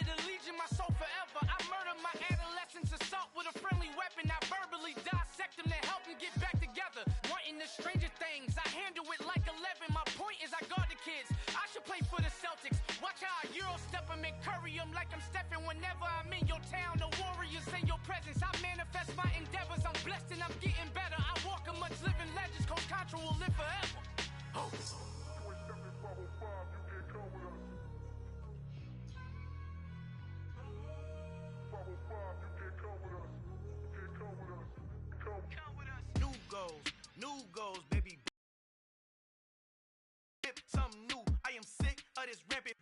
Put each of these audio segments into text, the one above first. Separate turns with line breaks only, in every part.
united allegiance, my soul forever. I murdered my adolescence, assault with a friendly weapon. I verbally dissect them to help them get back together. Wanting the stranger things, I handle it like 11. My point is I guard the kids. I should play for the Celtics. Watch how I Euro step them and curry them like I'm Stephen. Whenever I'm in your town, the Warriors in your presence. I manifest my endeavors. I'm blessed and I'm getting better. I walk amongst living legends. Coach Contra will live forever. Oh. New goals, baby. Something new. I am sick of this rampant.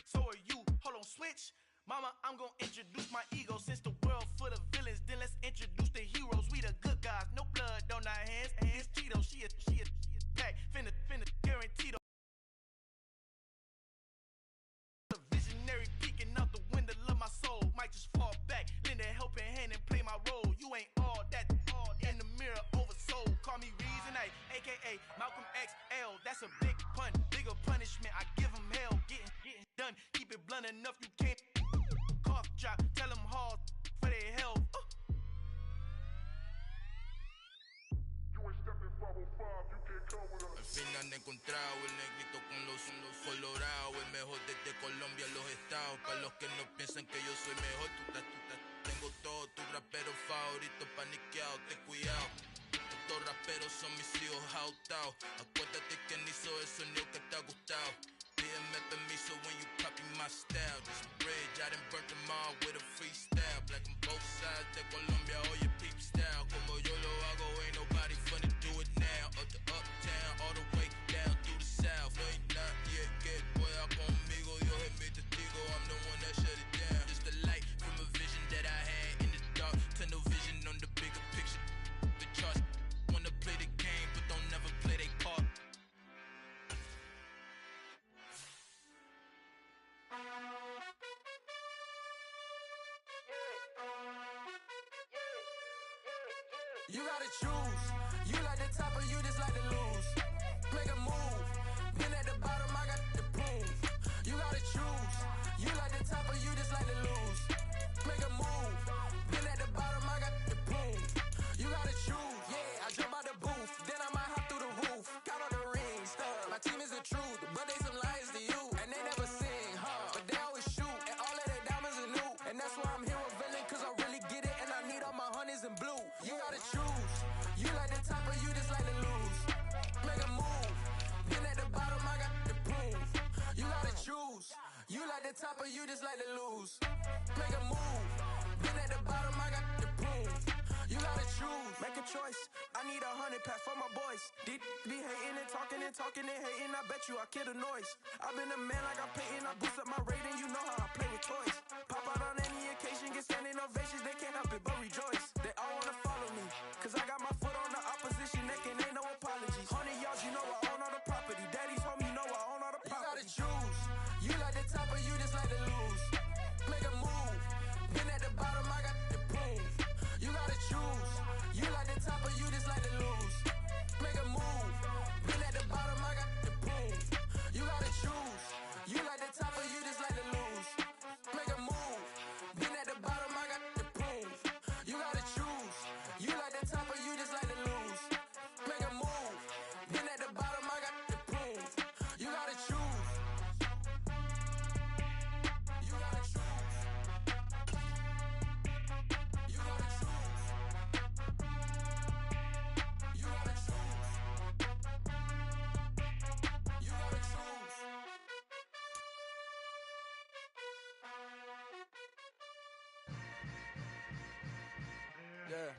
So are you. Hold on, switch. Mama, I'm gonna introduce my ego. Since the world full of villains, then let's introduce the heroes. We the good guys, no blood on our hands. It's Tito, she is back. Finna guaranteed. The visionary peeking out the window of my soul. Might just fall back, lend a helping hand and play my role. You ain't all that in the mirror oversold. Call me Reason A, aka Malcolm XL. That's a big pun, bigger punishment. I give him hell, getting done. Keep it blunt enough, you can't cough drop. Tell them hard for their health.
Al fin han encontrado el negrito con los colorados, el mejor desde Colombia a los estados. Para los que no piensan que yo soy mejor, tengo todo tu rapero favorito paniqueado, ten cuidado. Estos raperos son mis hijos jautados. Acuérdate quien hizo eso, ni que te ha gustado. Pídeme permiso when you copy my style. This bridge, I done burnt them all with a freestyle. Black on both sides de Colombia, oye peep style. Como yo lo hago, ain't nobody finna do it now. Up to uptown, all the way down through the south. No ain't not yet, que pueda conmigo. Dios es mi testigo, I'm the one that shut it down. Just the light from a vision that I had in the dark. Tunnel vision on the bigger picture. The charts wanna play the game, but don't never play their part.
You gotta choose. You like the top or you just like to lose. Make a move. Been at the bottom, I got the prove. You gotta choose. You like the top or you just like to lose. Make a move. Been at the bottom, I got the prove. You gotta choose. Yeah, I jump out the booth, then I might hop through the roof. Count on the rings, stuff. My team is the truth, but they some liars to you. And they never sing, but they always shoot. And all of their diamonds are new. And that's why I'm here with villain, cause I really get it. And I need all my honeys in blue. You gotta choose. You like the top or you just like to lose. Make a move. Been at the bottom, I got the proof. You gotta choose. You like the top or you just like to lose. Make a move. Been at the bottom, I got the proof. You gotta choose. Make a choice. I need 100 pack for my boys. Be hating and talking and hating. I bet you I kill the noise. I've been a man like I'm Peyton. I boost up my rating. You know how I play with toys. Pop out on any occasion, get standing ovations. They can't help it but rejoice. They all wanna follow me, cause I got my foot on the opposition neck and ain't no apologies. 100 yards, you know I own all the property. Daddy's home, you know I own all the property. You gotta choose. You like the top or you just like to lose. Make a move. Been at the bottom, I got the proof. You gotta choose. You like the top or you just like to lose. Make a move. Been at the bottom, I got the proof. You gotta choose. You like the top or you just like to lose. Make a move. Been at the bottom, I got the proof. You gotta choose. You like the top or you just like to lose. Make a move. Been at the bottom, I got the proof. You gotta choose. You gotta choose. You gotta choose. You gotta choose. You gotta choose. Yeah.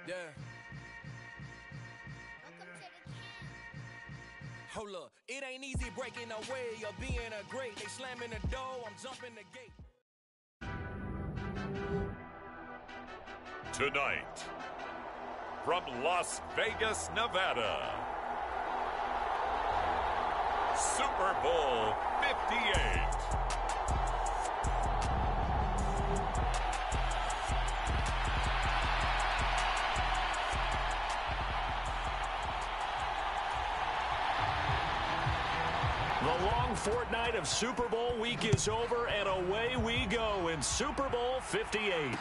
Yeah. Hold up, it ain't easy breaking away or being a great. They slamming the door, I'm jumping the gate.
Tonight, from Las Vegas, Nevada, Super Bowl 58.
The long fortnight of Super Bowl week is over, and away we go in Super Bowl 58.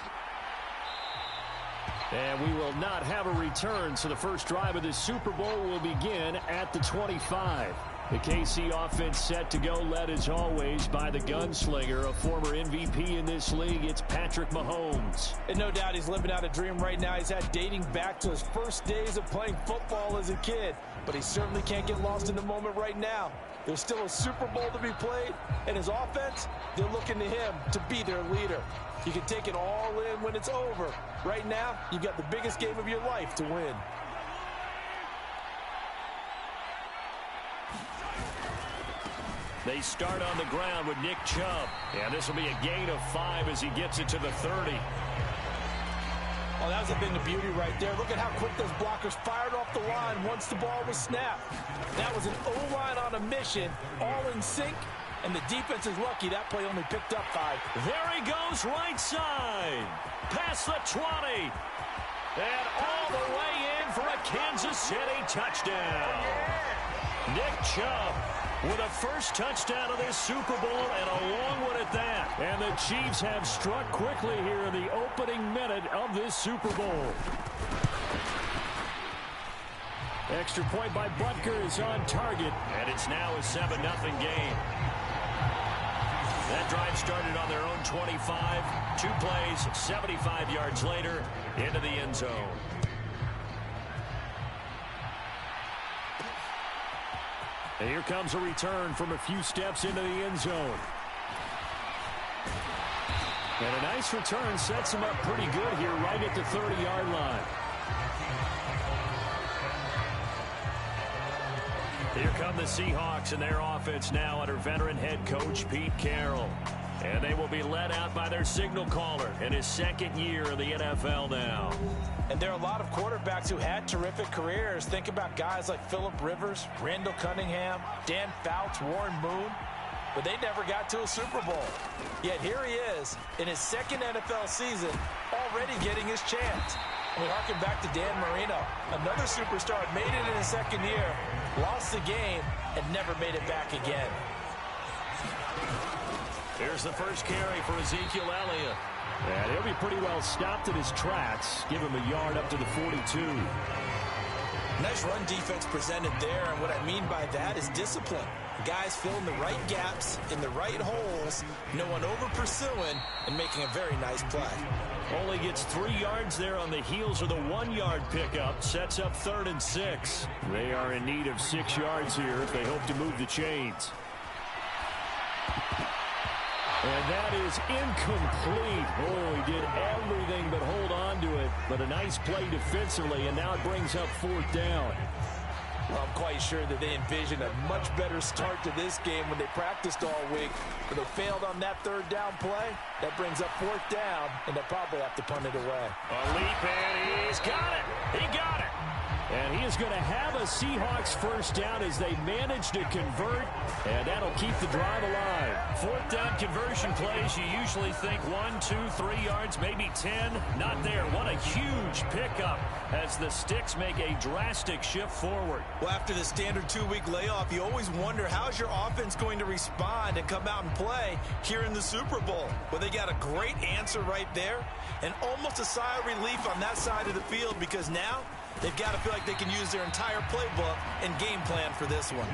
And we will not have a return, so the first drive of this Super Bowl will begin at the 25. The KC offense set to go, led as always by the gunslinger, a former MVP in this league. It's Patrick Mahomes.
And no doubt he's living out a dream right now. He's had dating back to his first days of playing football as a kid. But he certainly can't get lost in the moment right now. There's still a Super Bowl to be played, and his offense, they're looking to him to be their leader. You can take it all in when it's over. Right now, you've got the biggest game of your life to win.
They start on the ground with Nick Chubb. And this will be a gain of 5 as he gets it to the 30.
Oh, that was a thing of beauty right there. Look at how quick those blockers fired off the line once the ball was snapped. That was an O-line on a mission, all in sync, and the defense is lucky that play only picked up 5.
There he goes right side. Past the 20. And all the way in for a Kansas City touchdown. Nick Chubb with a first touchdown of this Super Bowl, and a long one at that. And the Chiefs have struck quickly here in the opening minute of this Super Bowl. Extra point by Butker is on target, and it's now a 7-0 game. That drive started on their own 25. 2 plays, 75 yards later, into the end zone. And here comes a return from a few steps into the end zone. And a nice return sets him up pretty good here right at the 30-yard line. Here come the Seahawks and their offense now under veteran head coach Pete Carroll. And they will be led out by their signal caller in his second year in the NFL now.
And there are a lot of quarterbacks who had terrific careers. Think about guys like Phillip Rivers, Randall Cunningham, Dan Fouts, Warren Moon. But they never got to a Super Bowl. Yet here he is in his second NFL season, already getting his chance. And we harken back to Dan Marino, another superstar, made it in his second year, lost the game, and never made it back again.
Here's the first carry for Ezekiel Elliott. And he'll be pretty well stopped in his tracks. Give him a yard up to the 42.
Nice run defense presented there, and what I mean by that is discipline. Guys filling the right gaps in the right holes, no one over-pursuing, and making a very nice play.
Only gets 3 yards there on the heels of the 1-yard pickup. Sets up 3rd and 6. They are in need of 6 yards here if they hope to move the chains. And that is incomplete. Oh, he did everything but hold on to it. But a nice play defensively, and now it brings up 4th down.
Well, I'm quite sure that they envisioned a much better start to this game when they practiced all week. But they failed on that 3rd down play. That brings up 4th down, and they'll probably have to punt it away.
A leap, and he's got it. He got it. And he is going to have a Seahawks first down as they manage to convert, and that'll keep the drive alive. 4th down conversion plays, you usually think 1, 2, 3 yards, maybe 10. Not there. What a huge pickup as the Sticks make a drastic shift forward.
Well, after the standard 2-week layoff, you always wonder how's your offense going to respond and come out and play here in the Super Bowl. Well, they got a great answer right there, and almost a sigh of relief on that side of the field because now they've got to feel like they can use their entire playbook and game plan for this one.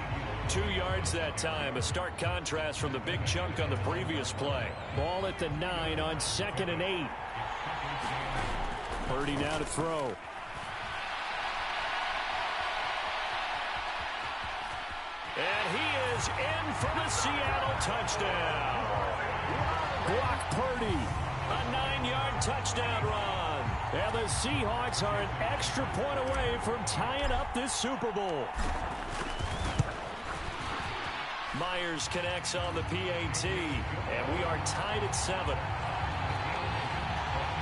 2 yards that time, a stark contrast from the big chunk on the previous play. Ball at the 9 on 2nd and 8. Purdy now to throw. And he is in for the Seattle touchdown. Brock Purdy, a 9-yard touchdown run. And the Seahawks are an extra point away from tying up this Super Bowl. Myers connects on the PAT, and we are tied at 7.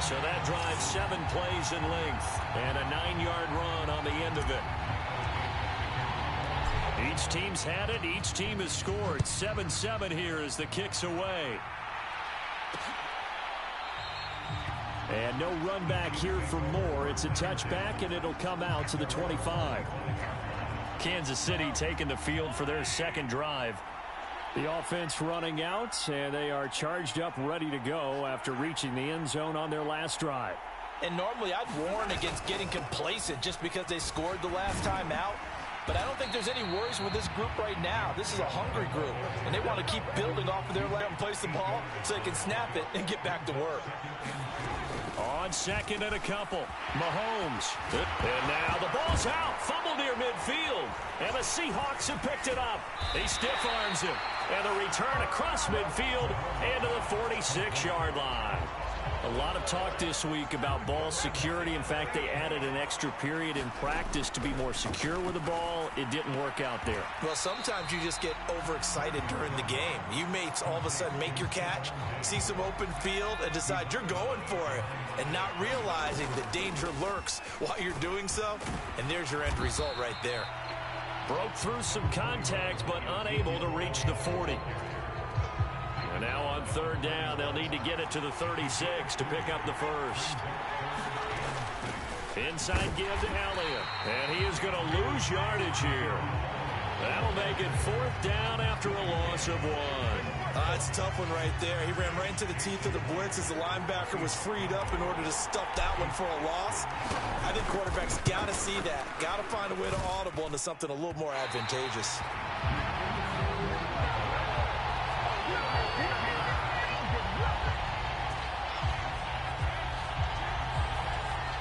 So that drives 7 plays in length, and a 9-yard run on the end of it. Each team's had it. Each team has scored. 7-7 here as the kick's away. And no run back here for Moore. It's a touchback, and it'll come out to the 25. Kansas City taking the field for their second drive. The offense running out, and they are charged up, ready to go after reaching the end zone on their last drive.
And normally I'd warn against getting complacent just because they scored the last time out. But I don't think there's any worries with this group right now. This is a hungry group, and they want to keep building off of their leg and place the ball so they can snap it and get back to work.
On second and a couple, Mahomes. And now the ball's out. Fumble near midfield. And the Seahawks have picked it up. He stiff arms him. And the return across midfield into the 46-yard line. A lot of talk this week about ball security. In fact, they added an extra period in practice to be more secure with the ball. It didn't work out there.
Well, sometimes you just get overexcited during the game. You may all of a sudden make your catch, see some open field, and decide you're going for it, and not realizing that danger lurks while you're doing so. And there's your end result right there.
Broke through some contact, but unable to reach the 40. And now on third down, they'll need to get it to the 36 to pick up the first. Inside give to Elliott. And he is going to lose yardage here. That'll make it fourth down after a loss of 1.
It's a tough one right there. He ran right into the teeth of the blitz as the linebacker was freed up in order to stuff that one for a loss. I think quarterbacks got to see that. Got to find a way to audible into something a little more advantageous.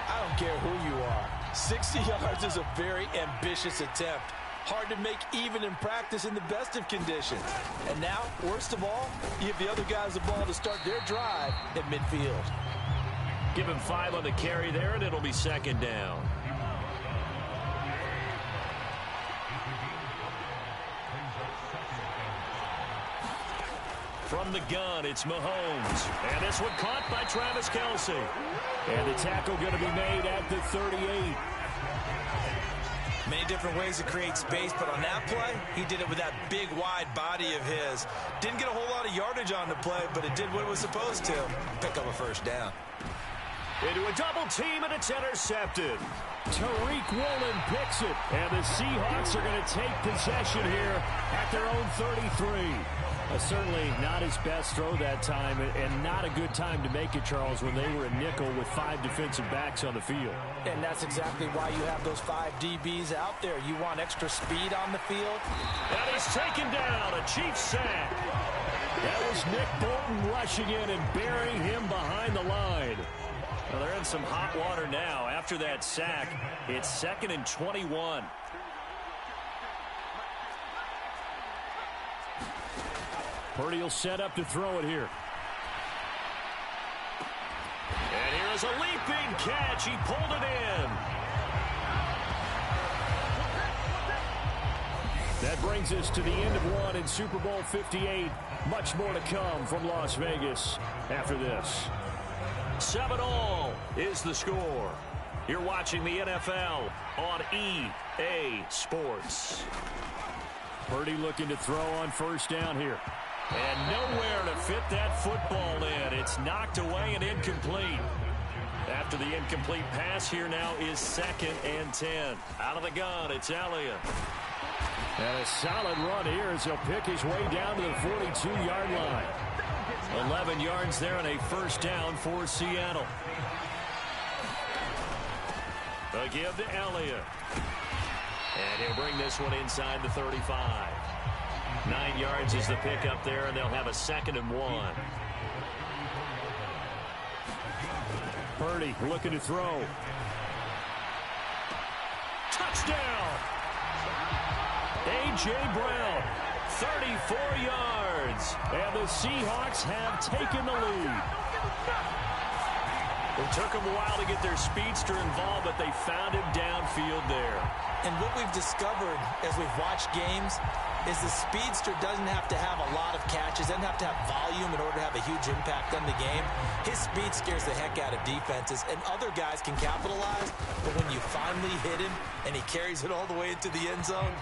I don't care who you are. 60 yards is a very ambitious attempt. Hard to make even in practice in the best of conditions. And now, worst of all, you give the other guys the ball to start their drive at midfield.
Give him 5 on the carry there, and it'll be second down. From the gun, it's Mahomes. And this one caught by Travis Kelce. And the tackle going to be made at the 38.
Many different ways to create space, but on that play, he did it with that big, wide body of his. Didn't get a whole lot of yardage on the play, but it did what it was supposed to. Pick up a first down.
Into a double team, and it's intercepted. Tariq Woolen picks it, and the Seahawks are going to take possession here at their own 33. Certainly not his best throw that time, and not a good time to make it, Charles, when they were a nickel with 5 defensive backs on the field.
And that's exactly why you have those 5 DBs out there. You want extra speed on the field.
And he's taken down, a Chiefs sack. That was Nick Bolton rushing in and burying him behind the line. Well, they're in some hot water now. After that sack, it's 2nd and 21. Purdy will set up to throw it here. And here's a leaping catch. He pulled it in. That brings us to the end of one in Super Bowl 58. Much more to come from Las Vegas after this. 7-all is the score. You're watching the NFL on EA Sports. Purdy looking to throw on first down here. And nowhere to fit that football in. It's knocked away and incomplete. After the incomplete pass, here now is 2nd and 10. Out of the gun, it's Elliott. And a solid run here as he'll pick his way down to the 42-yard line. 11 yards there and a first down for Seattle. A give to Elliott. And he'll bring this one inside the 35. 9 yards is the pickup there, and they'll have a 2nd and 1. Purdy looking to throw. Touchdown! A.J. Brown, 34 yards. And the Seahawks have taken the lead. It took them a while to get their speedster involved, but they found him downfield there.
And what we've discovered as we've watched games is the speedster doesn't have to have a lot of catches, doesn't have to have volume in order to have a huge impact on the game. His speed scares the heck out of defenses, and other guys can capitalize, but when you finally hit him and he carries it all the way into the end zone,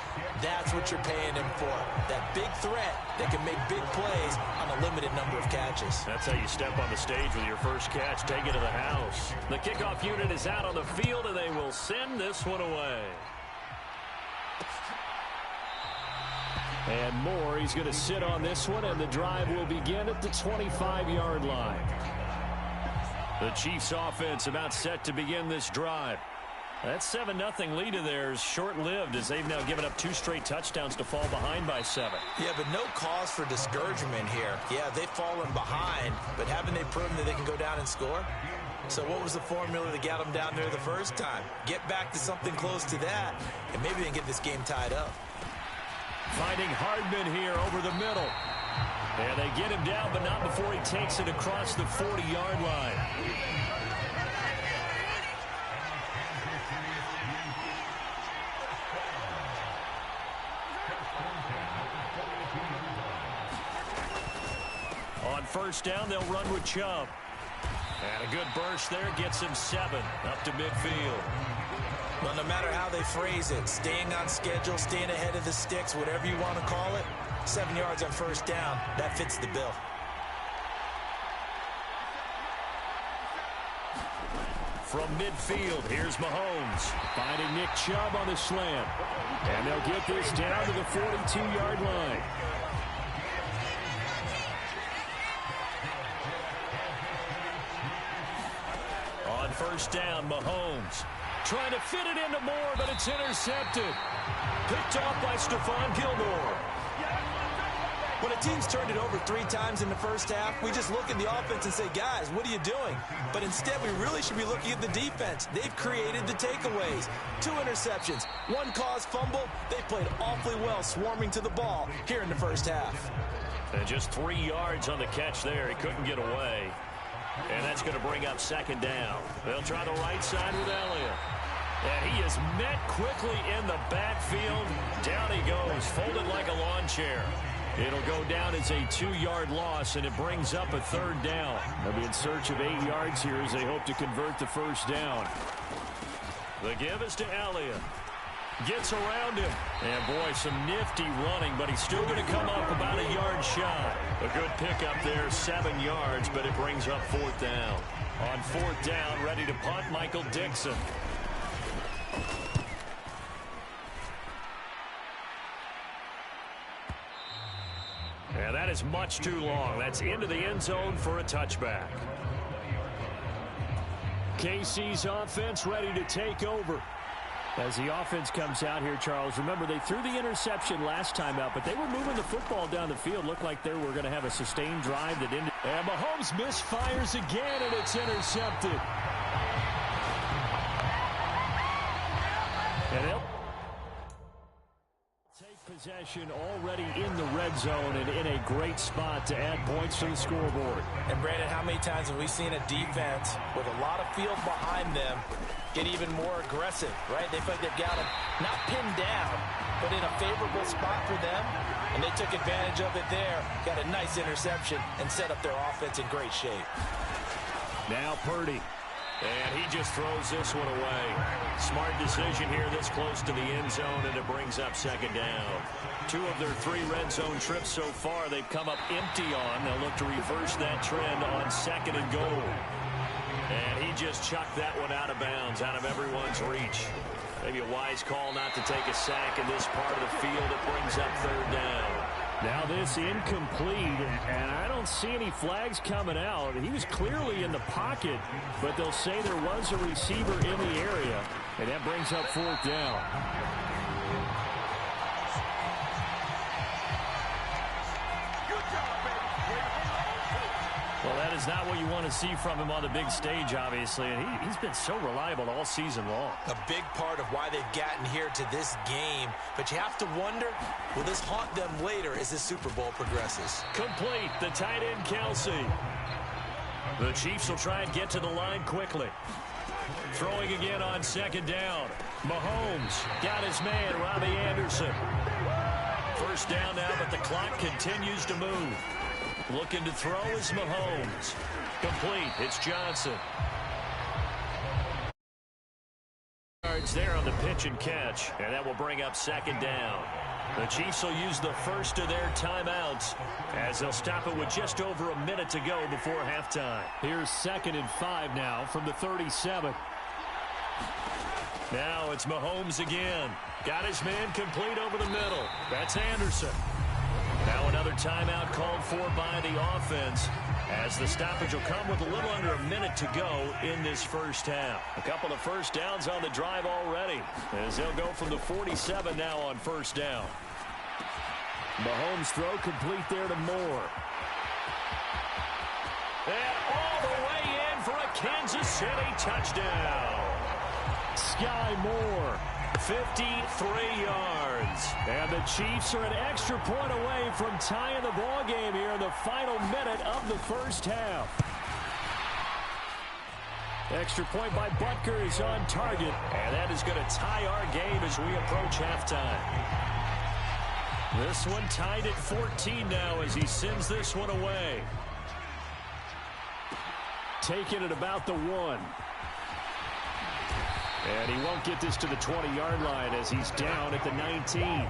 that's what you're paying him for. That big threat that can make big plays on a limited number of catches.
That's how you step on the stage with your first catch, take it to the house. The kickoff unit is out on the field, and they will send this one away. And more. He's going to sit on this one, and the drive will begin at the 25-yard line. The Chiefs offense about set to begin this drive. That 7-0 lead of theirs short-lived as they've now given up 2 straight touchdowns to fall behind by 7.
Yeah, but no cause for discouragement here. Yeah, they've fallen behind, but haven't they proven that they can go down and score? So what was the formula that got them down there the first time? Get back to something close to that, and maybe they can get this game tied up.
Finding Hardman here over the middle. And they get him down, but not before he takes it across the 40-yard line. On first down, they'll run with Chubb. And a good burst there gets him 7 up to midfield.
Well, no matter how they phrase it, staying on schedule, staying ahead of the sticks, whatever you want to call it, 7 yards on first down, that fits the bill.
From midfield, here's Mahomes. Finding Nick Chubb on the slant. And they'll get this down to the 42-yard line. On first down, Mahomes trying to fit it into Moore, but it's intercepted. Picked off by Stephon Gilmore.
When a team's turned it over 3 times in the first half, we just look at the offense and say, guys, what are you doing? But instead, we really should be looking at the defense. They've created the takeaways. 2 interceptions, 1 caused fumble. They played awfully well swarming to the ball here in the first half.
And just 3 yards on the catch there. He couldn't get away. And that's going to bring up second down. They'll try the right side with Elliott. And he is met quickly in the backfield. Down he goes, folded like a lawn chair. It'll go down as a 2-yard loss, and it brings up a 3rd down. They'll be in search of 8 yards here as they hope to convert the first down. The give is to Elliott. Gets around him. And, boy, some nifty running, but he's still going to come up about a yard shy. A good pickup there, 7 yards, but it brings up 4th down. On 4th down, ready to punt, Michael Dixon. And that is much too long. That's into the end zone for a touchback. KC's offense ready to take over. As the offense comes out here, Charles, remember they threw the interception last time out, but they were moving the football down the field. Looked like they were going to have a sustained drive that ended. And Mahomes misfires again, and it's intercepted. And they'll take possession already in the red zone and in a great spot to add points to the scoreboard.
And, Brandon, how many times have we seen a defense with a lot of field behind them get even more aggressive, right? They feel like they've got them not pinned down, but in a favorable spot for them, and they took advantage of it there, got a nice interception, and set up their offense in great shape.
Now Purdy, and he just throws this one away. Smart decision here this close to the end zone, and it brings up second down. 2 of their 3 red zone trips so far they've come up empty on. They'll look to reverse that trend on 2nd and goal. And he just chucked that one out of bounds, out of everyone's reach. Maybe a wise call not to take a sack in this part of the field. It brings up 3rd down. Now this incomplete, and I don't see any flags coming out. He was clearly in the pocket, but they'll say there was a receiver in the area, and that brings up 4th down. Well, that is not what you want to see from him on the big stage, obviously. And he's been so reliable all season long.
A big part of why they've gotten here to this game. But you have to wonder, will this haunt them later as this Super Bowl progresses?
Complete. The tight end, Kelsey. The Chiefs will try and get to the line quickly. Throwing again on 2nd down. Mahomes got his man, Robbie Anderson. First down now, but the clock continues to move. Looking to throw is Mahomes. Complete. It's Johnson. Yards there on the pitch and catch, and that will bring up 2nd down. The Chiefs will use the first of their timeouts as they'll stop it with just over a minute to go before halftime. Here's 2nd and 5 now from the 37. Now it's Mahomes again. Got his man complete over the middle. That's Anderson. Now another timeout called for by the offense, as the stoppage will come with a little under a minute to go in this first half. A couple of first downs on the drive already, as they'll go from the 47 now on first down. Mahomes' throw complete there to Moore. And all the way in for a Kansas City touchdown. Sky Moore, 53 yards. And the Chiefs are an extra point away from tying the ball game here in the final minute of the first half. Extra point by Butker is on target, and that is going to tie our game as we approach halftime. This one tied at 14 now as he sends this one away. Taking it about the 1. And he won't get this to the 20-yard line as he's down at the 19.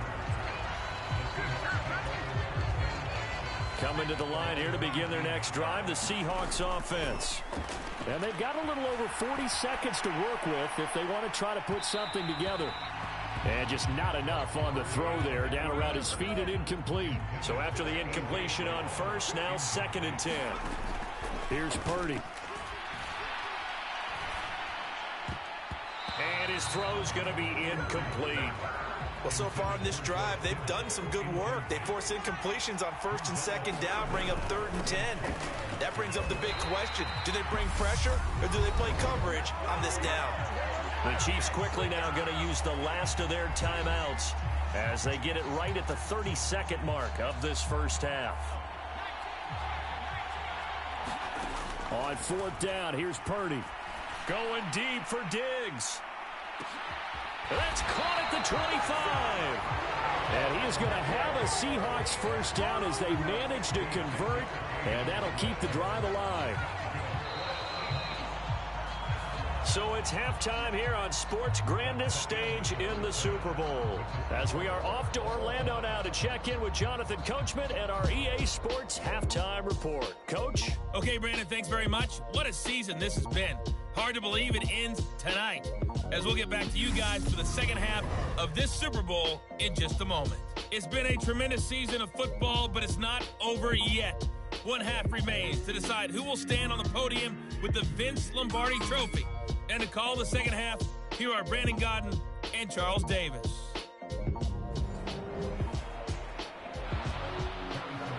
Coming to the line here to begin their next drive, the Seahawks offense. And they've got a little over 40 seconds to work with if they want to try to put something together. And just not enough on the throw there, down around his feet and incomplete. So after the incompletion on first, now 2nd and 10. Here's Purdy. And his throw's going to be incomplete.
Well, so far in this drive, they've done some good work. They force incompletions on 1st and 2nd down, bring up 3rd and 10. That brings up the big question. Do they bring pressure or do they play coverage on this down?
The Chiefs quickly now going to use the last of their timeouts as they get it right at the 32nd mark of this first half. On 4th down, here's Purdy. Going deep for Diggs. That's caught at the 25. And he is going to have a Seahawks first down as they manage to convert, and that'll keep the drive alive. So it's halftime here on sports' grandest stage in the Super Bowl. As we are off to Orlando now to check in with Jonathan Coachman and our EA Sports Halftime Report. Coach?
Okay, Brandon, thanks very much. What a season this has been. Hard to believe it ends tonight, as we'll get back to you guys for the second half of this Super Bowl in just a moment. It's been a tremendous season of football, but it's not over yet. One half remains to decide who will stand on the podium with the Vince Lombardi Trophy. And to call the second half, here are Brandon Godden and Charles Davis.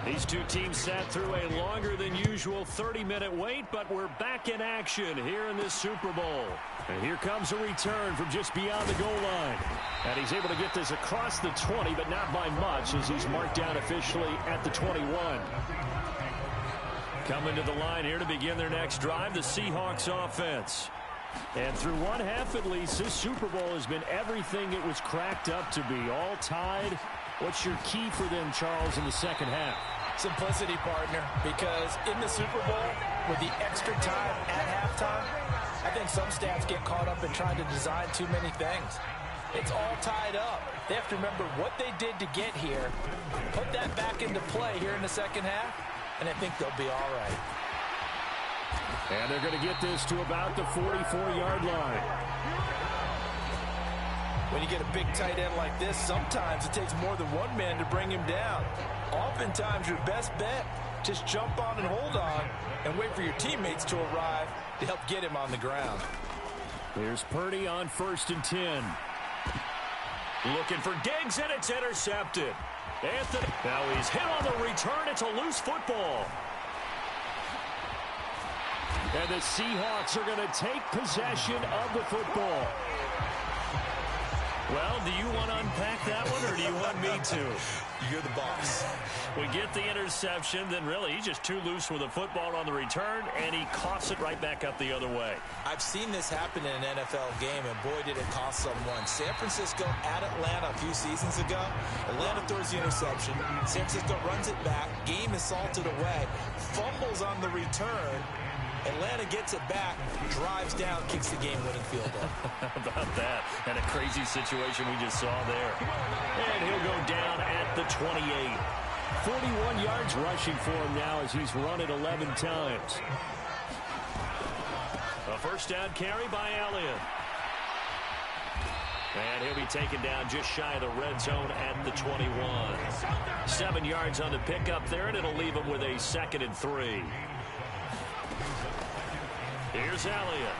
These two teams sat through a longer than usual 30-minute wait, but we're back in action here in this Super Bowl. And here comes a return from just beyond the goal line. And he's able to get this across the 20, but not by much as he's marked down officially at the 21. Coming to the line here to begin their next drive, the Seahawks offense. And through one half at least, this Super Bowl has been everything it was cracked up to be. All tied. What's your key for them, Charles, in the second half?
Simplicity, partner, because in the Super Bowl, with the extra time at halftime, I think some stats get caught up in trying to design too many things. It's all tied up. They have to remember what they did to get here, put that back into play here in the second half, and I think they'll be all right.
And they're going to get this to about the 44-yard line.
When you get a big tight end like this, sometimes it takes more than one man to bring him down. Oftentimes, your best bet, just jump on and hold on and wait for your teammates to arrive to help get him on the ground.
Here's Purdy on 1st and 10. Looking for Diggs, and it's intercepted. Anthony, now he's hit on the return. It's a loose football. And the Seahawks are going to take possession of the football. Well, do you want to unpack that one, or do you want me to?
You're the boss.
We get the interception, then really he's just too loose with the football on the return, and he coughs it right back up the other way.
I've seen this happen in an NFL game, and boy, did it cost someone. San Francisco at Atlanta a few seasons ago. Atlanta throws the interception. San Francisco runs it back. Game is salted away. Fumbles on the return. Atlanta gets it back, drives down, kicks the game-winning field goal.
How about that? And a crazy situation we just saw there. And he'll go down at the 28. 41 yards rushing for him now as he's run it 11 times. A first down carry by Elliott. And he'll be taken down just shy of the red zone at the 21. 7 yards on the pickup there, and it'll leave him with a 2nd and 3. Here's Elliott.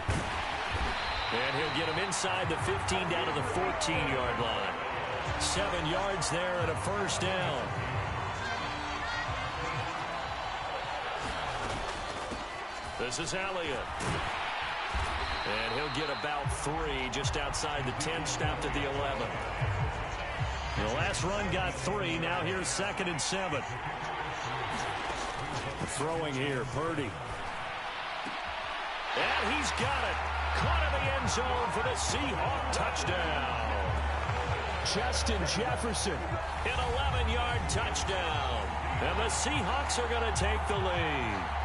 And he'll get him inside the 15 down to the 14-yard line. 7 yards there and a first down. This is Elliott. And he'll get about 3 just outside the 10, stopped at the 11. The last run got 3. Now here's 2nd and 7. Throwing here, Purdy. And he's got it. Caught in the end zone for the Seahawks touchdown. Justin Jefferson. An 11-yard touchdown. And the Seahawks are going to take the lead.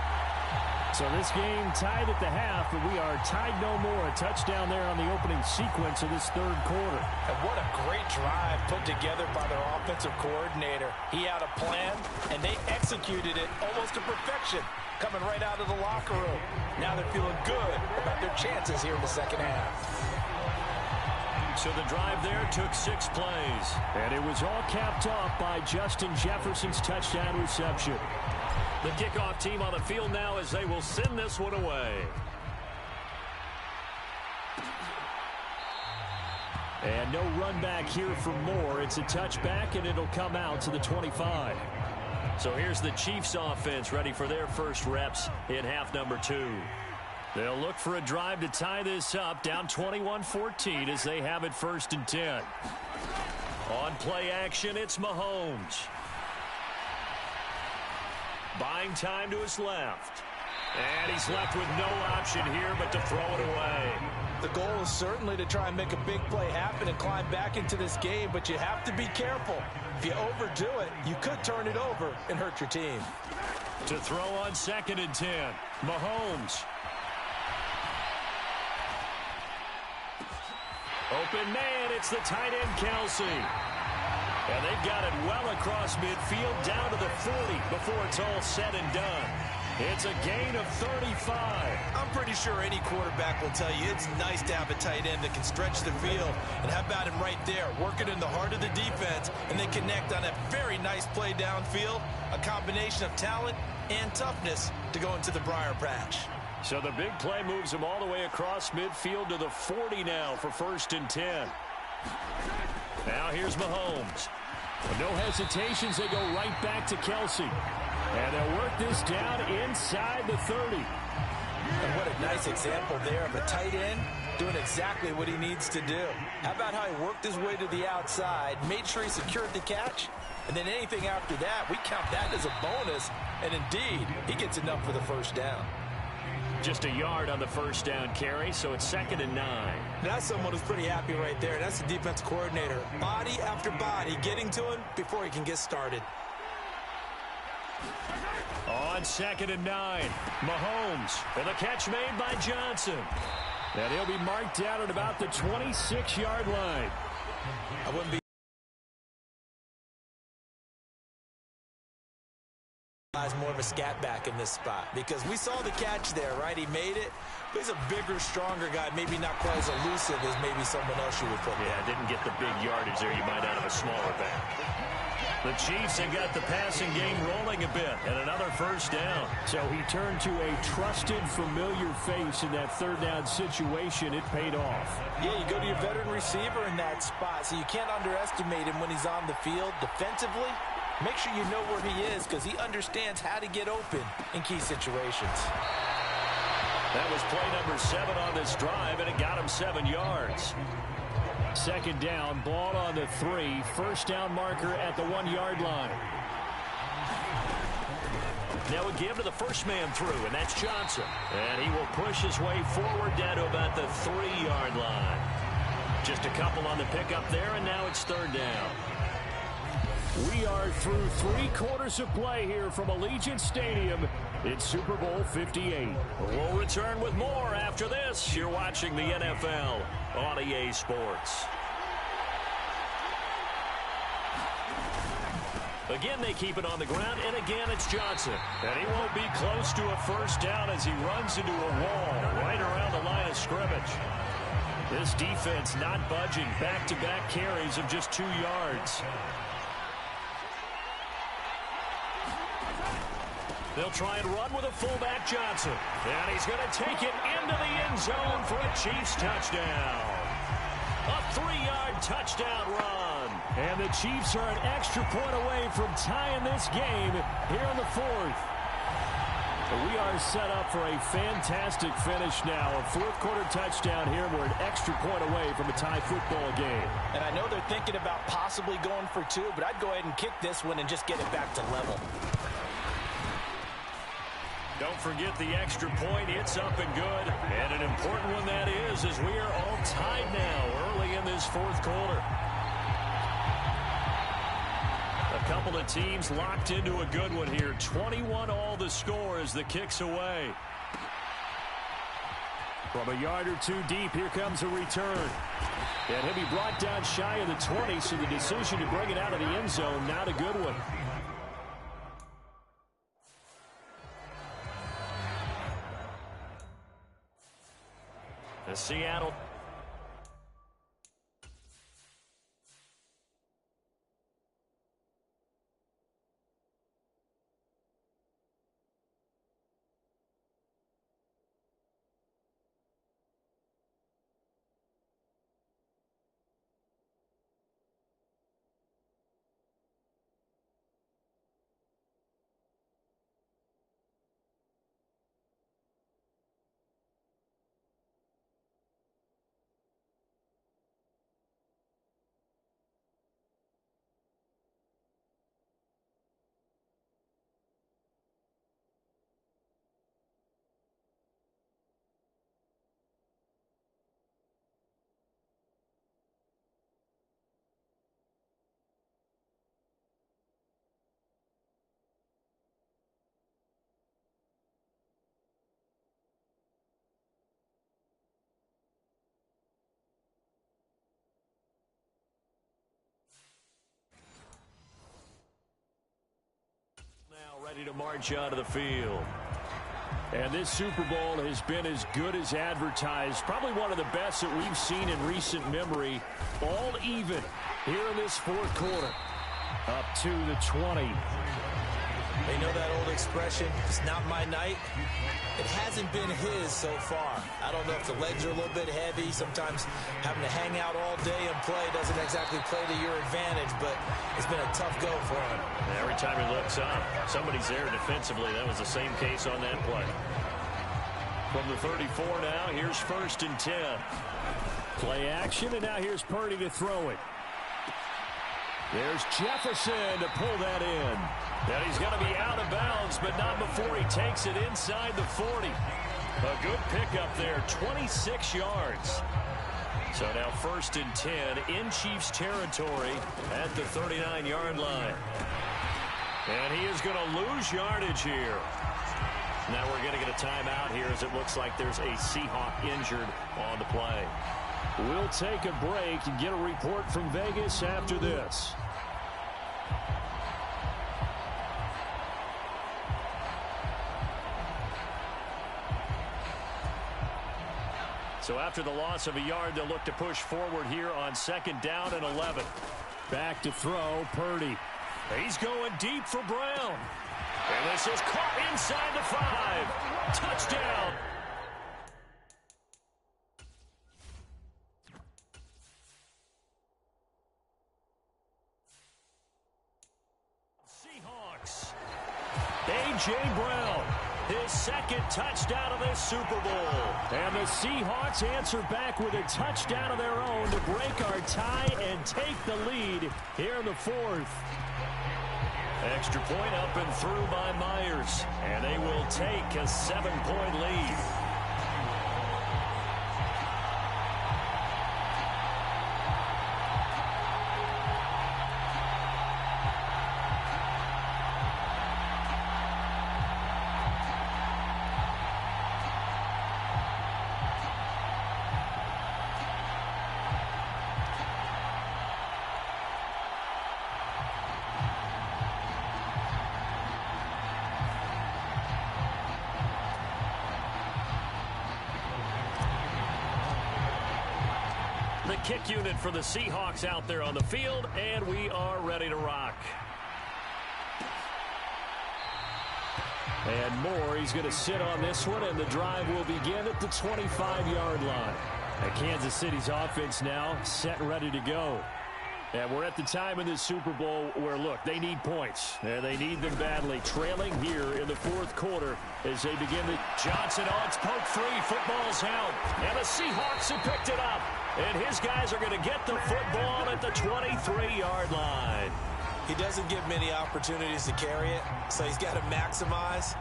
So this game tied at the half, but we are tied no more. A touchdown there on the opening sequence of this third quarter.
And what a great drive put together by their offensive coordinator. He had a plan, and they executed it almost to perfection, coming right out of the locker room. Now they're feeling good about their chances here in the second half.
So the drive there took 6 plays.
And it was all capped off by Justin Jefferson's touchdown reception.
The kickoff team on the field now as they will send this one away.
And no run back here for Moore. It's a touchback, and it'll come out to the 25.
So here's the Chiefs offense ready for their first reps in half number 2. They'll look for a drive to tie this up, down 21-14 as they have it 1st and 10. On play action, it's Mahomes. Buying time to his left. And he's left with no option here but to throw it away.
The goal is certainly to try and make a big play happen and climb back into this game, but you have to be careful. If you overdo it, you could turn it over and hurt your team.
To throw on 2nd and 10, Mahomes. Open man, it's the tight end Kelsey. And they've got it well across midfield down to the 40 before it's all said and done. It's a gain of 35.
I'm pretty sure any quarterback will tell you it's nice to have a tight end that can stretch the field. And how about him right there, working in the heart of the defense, and they connect on a very nice play downfield, a combination of talent and toughness to go into the briar patch.
So the big play moves him all the way across midfield to the 40 now for 1st and 10. Now here's Mahomes.
No hesitations, they go right back to Kelsey. And they'll work this down inside the 30.
And what a nice example there of a tight end doing exactly what he needs to do. How about how he worked his way to the outside, made sure he secured the catch, and then anything after that, we count that as a bonus. And indeed, he gets enough for the first down.
Just a yard on the first down carry, so it's 2nd and 9.
That's someone who's pretty happy right there. That's the defense coordinator. Body after body getting to him before he can get started.
On 2nd and 9, Mahomes, and the catch made by Johnson.
And he'll be marked down at about the 26-yard line.
I wouldn't be more of a scat back in this spot because we saw the catch there, right? He made it, but he's a bigger, stronger guy, maybe not quite as elusive as maybe someone else you would put there.
Yeah, didn't get the big yardage there you might out of a smaller back. The Chiefs have got the passing game rolling a bit, and another first down.
So he turned to a trusted, familiar face in that third down situation. It paid off.
Yeah, you go to your veteran receiver in that spot, so you can't underestimate him when he's on the field defensively. Make sure you know where he is because he understands how to get open in key situations.
That was play number 7 on this drive, and it got him 7 yards.
2nd down, ball on the 3. First down marker at the 1-yard line.
Now a give to the first man through, and that's Johnson. And he will push his way forward down to about the 3-yard line. Just a couple on the pickup there, and now it's 3rd down.
We are through 3 quarters of play here from Allegiant Stadium. It's Super Bowl 58.
We'll return with more after this. You're watching the NFL on EA Sports. Again, they keep it on the ground, and again, it's Johnson. And he won't be close to a first down as he runs into a wall right around the line of scrimmage. This defense not budging. Back-to-back carries of just 2 yards. They'll try and run with a fullback, Johnson. And he's going to take it into the end zone for a Chiefs touchdown. A 3-yard touchdown run. And the Chiefs are an extra point away from tying this game here in the 4th. We are set up for a fantastic finish now. A fourth-quarter touchdown here. We're an extra point away from a tie football game.
And I know they're thinking about possibly going for 2, but I'd go ahead and kick this one and just get it back to level.
Don't forget the extra point. It's up and good. And an important one that is, as we are all tied now early in this fourth quarter. A couple of teams locked into a good one here. 21 all the score as the kick's away. From a yard or 2 deep, here comes a return. And he'll be brought down shy of the 20, so the decision to bring it out of the end zone, not a good one. The Seattle. Ready to march onto the field. And this Super Bowl has been as good as advertised. Probably one of the best that we've seen in recent memory. All even here in this fourth quarter. Up to the 20.
They know that old expression, it's not my night. It hasn't been his so far. I don't know if the legs are a little bit heavy. Sometimes having to hang out all day and play doesn't exactly play to your advantage, but it's been a tough go for him.
Every time he looks up, somebody's there defensively. That was the same case on that play. From the 34 now, here's 1st and 10. Play action, and now here's Purdy to throw it. There's Jefferson to pull that in. And he's going to be out of bounds, but not before he takes it inside the 40. A good pickup there, 26 yards. So now 1st and 10 in Chiefs territory at the 39-yard line. And he is going to lose yardage here. Now we're going to get a timeout here as it looks like there's a Seahawk injured on the play. We'll take a break and get a report from Vegas after this. So after the loss of a yard, they'll look to push forward here on 2nd down and 11. Back to throw, Purdy. He's going deep for Brown. And this is caught inside the 5. Touchdown. Seahawks. A.J. Brown. His 2nd touchdown of this Super Bowl. And the Seahawks answer back with a touchdown of their own to break our tie and take the lead here in the 4th. Extra point up and through by Myers. And they will take a 7-point lead. kick unit for the Seahawks out there on the field, and we are ready to rock. And Moore, he's going to sit on this one, and the drive will begin at the 25-yard line. And Kansas City's offense now set and ready to go. And we're at the time in this Super Bowl where, look, they need points. And they need them badly. Trailing here in the fourth quarter as they begin the Johnson on its poke free. Football's out. And the Seahawks have picked it up. And his guys are going to get the football at the 23-yard line.
He doesn't give many opportunities to carry it, so he's got to maximize.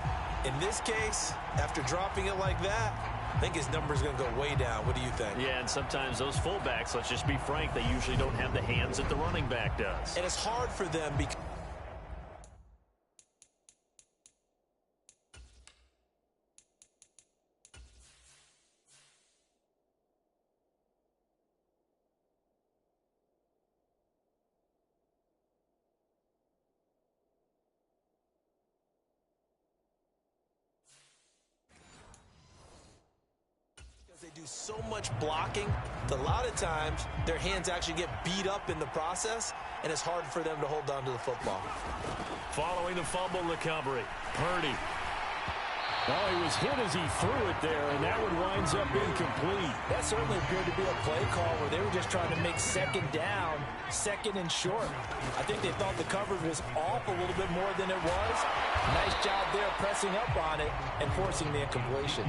In this case, after dropping it like that, I think his number is going to go way down. What do you think?
Yeah, and sometimes those fullbacks, let's just be frank, they usually don't have the hands that the running back does.
And it's hard for them because they do so much blocking that a lot of times their hands actually get beat up in the process, and it's hard for them to hold on to the football.
Following the fumble recovery, Purdy. Oh, he was hit as he threw it there, and that one winds up incomplete.
That certainly appeared to be a play call where they were just trying to make second down, second and short. I think they thought the coverage was off a little bit more than it was. Nice job there pressing up on it and forcing the incompletion.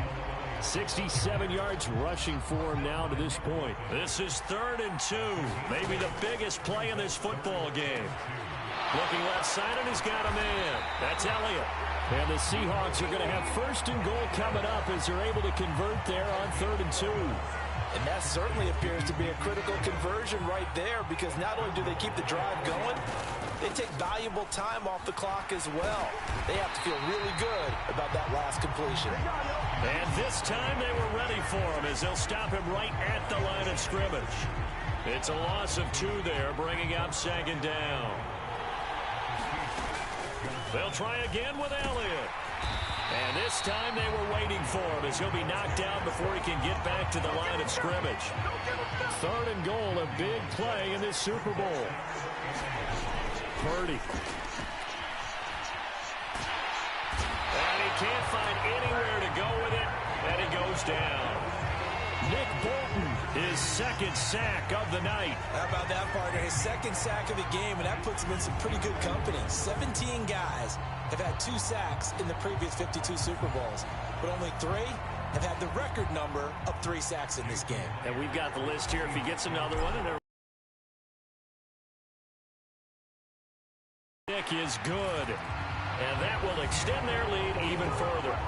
67 yards rushing for him now to this point. This is 3rd and 2. Maybe the biggest play in this football game. Looking left side, and he's got a man. That's Elliott. And the Seahawks are going to have 1st and goal coming up as they're able to convert there on 3rd and 2.
And that certainly appears to be a critical conversion right there, because not only do they keep the drive going, they take valuable time off the clock as well. They have to feel really good about that last completion.
And this time they were ready for him as they'll stop him right at the line of scrimmage. It's a loss of 2 there, bringing up 2nd down. They'll try again with Elliott. And this time they were waiting for him as he'll be knocked down before he can get back to the line of scrimmage. 3rd and goal, a big play in this Super Bowl. Purdy. And he can't find anywhere to go with it, and he goes down. Nick Bolton, his 2nd sack of the night.
How about that, partner? His 2nd sack of the game, and that puts him in some pretty good company. 17 guys have had 2 sacks in the previous 52 Super Bowls, but only 3 have had the record number of 3 sacks in this game.
And we've got the list here. If he gets another one, and Nick is good, and that will extend their lead even further.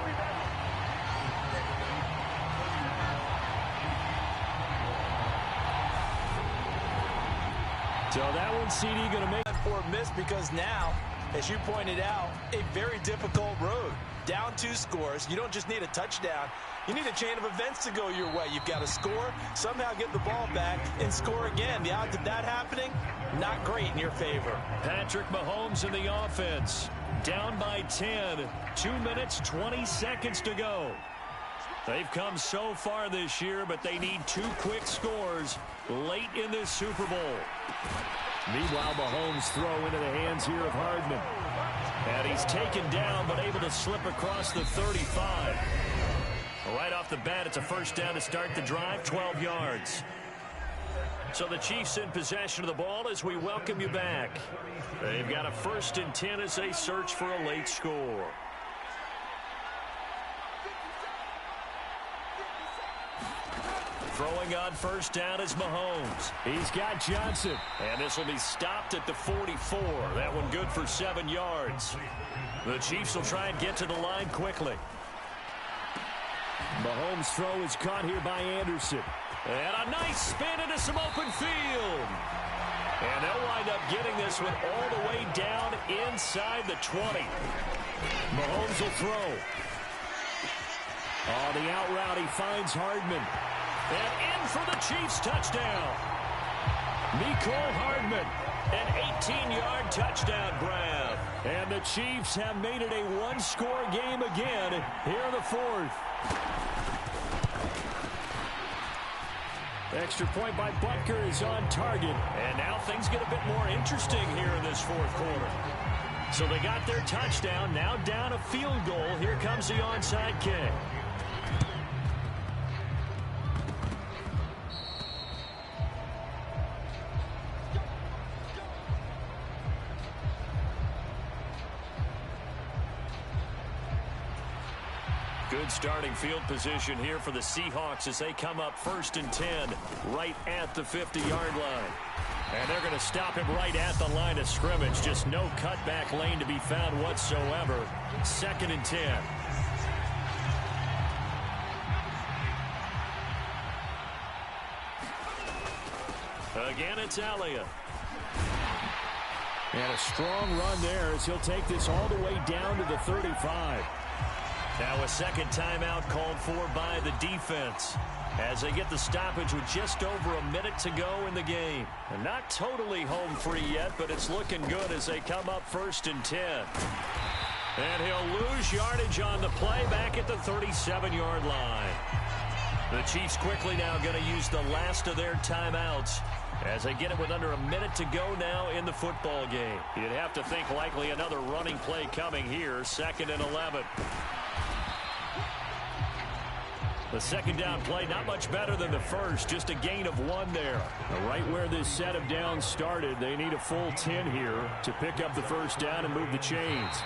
So that one, CD, going to make
or miss, because now, as you pointed out, a very difficult road. Down 2 scores. You don't just need a touchdown. You need a chain of events to go your way. You've got to score, somehow get the ball back, and score again. The odds of that happening, not great in your favor.
Patrick Mahomes in the offense. Down by 10. 2 minutes, 20 seconds to go. They've come so far this year, but they need 2 quick scores late in this Super Bowl. Meanwhile, Mahomes throw into the hands here of Hardman. And he's taken down, but able to slip across the 35. Right off the bat, it's a 1st down to start the drive, 12 yards. So the Chiefs in possession of the ball as we welcome you back. They've got a 1st and 10 as they search for a late score. Throwing on 1st down is Mahomes. He's got Johnson. And this will be stopped at the 44. That one good for 7 yards. The Chiefs will try and get to the line quickly. Mahomes' throw is caught here by Anderson. And a nice spin into some open field. And they'll wind up getting this one all the way down inside the 20. Mahomes will throw. On the out route, he finds Hardman. And in for the Chiefs touchdown. Mecole Hardman, an 18-yard touchdown grab. And the Chiefs have made it a 1-score game again here in the 4th. Extra point by Butker is on target. And now things get a bit more interesting here in this fourth quarter. So they got their touchdown. Now down a field goal. Here comes the onside kick. Good starting field position here for the Seahawks as they come up 1st and 10 right at the 50-yard line. And they're going to stop him right at the line of scrimmage. Just no cutback lane to be found whatsoever. 2nd and 10. Again, it's Elliott. And a strong run there as he'll take this all the way down to the 35. Now a second timeout called for by the defense as they get the stoppage with just over a minute to go in the game. And not totally home free yet, but it's looking good as they come up 1st and 10. And he'll lose yardage on the play back at the 37-yard line. The Chiefs quickly now going to use the last of their timeouts as they get it with under a minute to go now in the football game. You'd have to think likely another running play coming here. 2nd and 11. The second down play, not much better than the first, just a gain of 1 there. Now, right where this set of downs started, they need a full 10 here to pick up the first down and move the chains.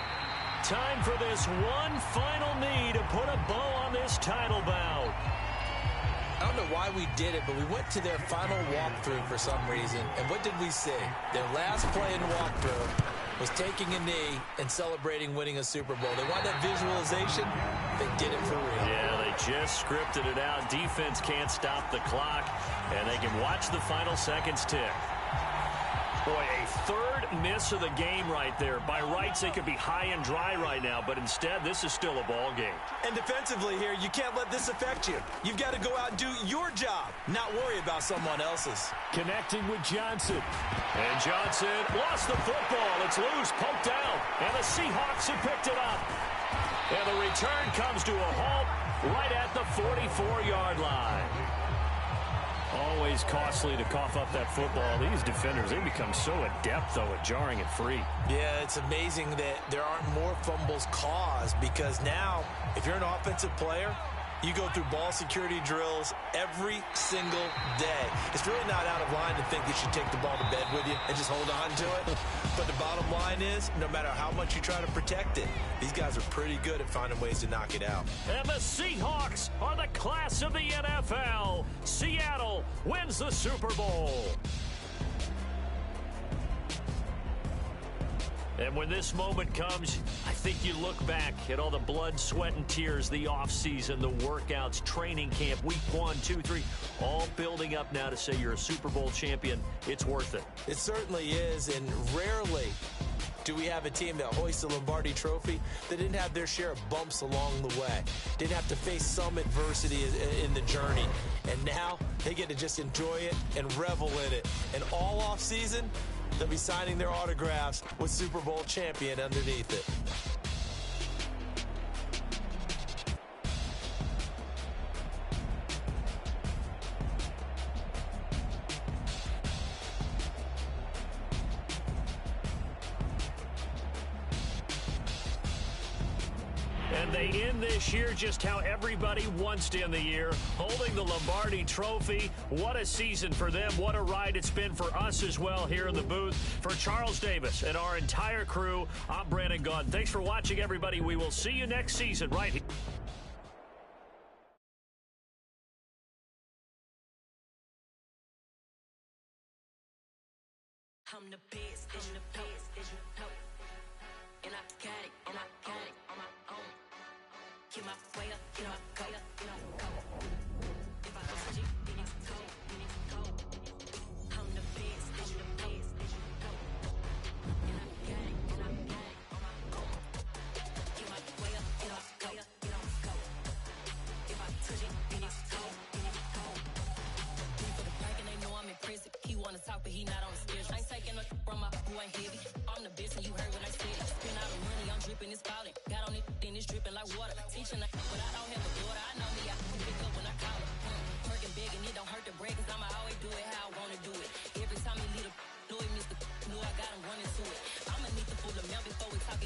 Time for this one final knee to put a bow on this title bout.
I don't know why we did it, but we went to their final walkthrough for some reason. And what did we see? Their last play in walkthrough was taking a knee and celebrating winning a Super Bowl. They want that visualization. They did it for real.
Yeah, they just scripted it out. Defense can't stop the clock, and they can watch the final seconds tick. Boy, a third miss of the game right there. By rights, they could be high and dry right now, but instead, this is still a ball game.
And defensively here, you can't let this affect you. You've got to go out and do your job, not worry about someone else's.
Connecting with Johnson. And Johnson lost the football. It's loose, poked out, and the Seahawks have picked it up. And the return comes to a halt right at the 44-yard line. Always costly to cough up that football. These defenders, they become so adept, though, at jarring it free.
Yeah, it's amazing that there aren't more fumbles caused because now, if you're an offensive player, you go through ball security drills every single day. It's really not out of line to think you should take the ball to bed with you and just hold on to it. But the bottom line is, no matter how much you try to protect it, these guys are pretty good at finding ways to knock it out.
And the Seahawks are the class of the NFL. Seattle wins the Super Bowl. And when this moment comes, I think you look back at all the blood, sweat, and tears, the offseason, the workouts, training camp, week 1, 2, 3, all building up now to say you're a Super Bowl champion. It's worth it.
It certainly is, and rarely do we have a team that hoists the Lombardi Trophy that didn't have their share of bumps along the way, didn't have to face some adversity in the journey. And now they get to just enjoy it and revel in it. And all offseason, they'll be signing their autographs with Super Bowl champion underneath it.
And they end this year just how everybody wants to end the year, holding the Lombardi Trophy. What a season for them. What a ride it's been for us as well here in the booth. For Charles Davis and our entire crew, I'm Brandon Gaudin. Thanks for watching, everybody. We will see you next season right here.
I'm the best, I'm the best, and I got it, and I got it on my own. Keep my way up, get my go, go. If I touch it, then it's cold, I'm the best, I'm the best, and I got it, and I got it on my own. Keep my way up, get my go, go. If I touch it, then it's cold, For the back and they know I'm impressive. He wanna talk, but he not on the schedule. I ain't taking no from my who ain't heavy. I'm the best, and you heard what I said. Spend all the money, I'm dripping, it's falling. Got on it, then it's dripping like water. Teaching, but I don't have a daughter. I know me, I can pick up when I call her. Working big, and it don't hurt to break, 'cause I'm out.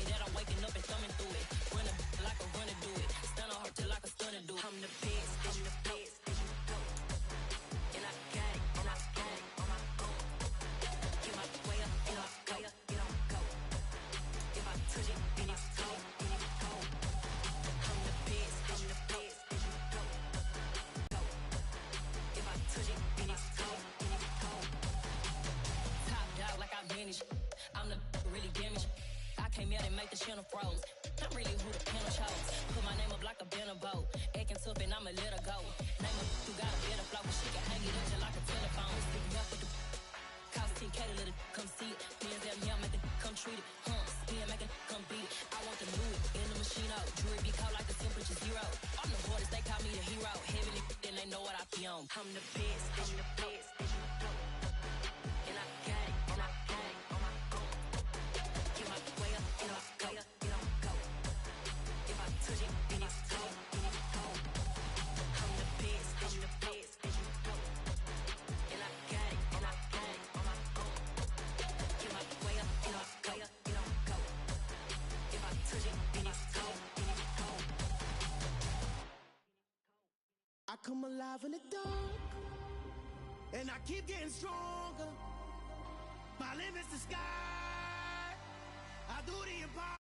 that I'm waking up and thumbing through it. Run a like a runner do it. Stun on her till like a stunner do. I'm the best, I'm the best. And I got it, and I got it on my own. Get my way up, get on, go, get on, go. If I touch it, then it's cold, then it's cold. I'm the best, I'm the best. Go, go. If I touch it, then it's cold, then it's cold. Top dog like I manage. I'm the really damaged. I came out and make the channel froze. I'm really who the panel chose. Put my name up like a banner boat. Acting tough and I'ma let her go. Name her who got a better flow. She can hang it up just like a telephone. Sticking up with the cost 10K to let it come see it. Bands that me, I make it come treat it. Spin, make it come beat it. I want the new in the machine out. Jewelry be cold like the temperature zero. I'm the hardest, they call me the hero. Heavenly, then they know what I be on. I'm the best, I'm the best. And I got it, and I got it on my own. Get my way up, get on, go, get on, go. If I touch it, then it's cold, then it's cold. I'm the best, I'm the best. And I got it, and I got it on my own. Get my way up, get on, go, get on, go. If I touch it, then it's cold, then it's cold.
I come alive in the dark, and I keep getting stronger. My limit's the sky. I do the impossible.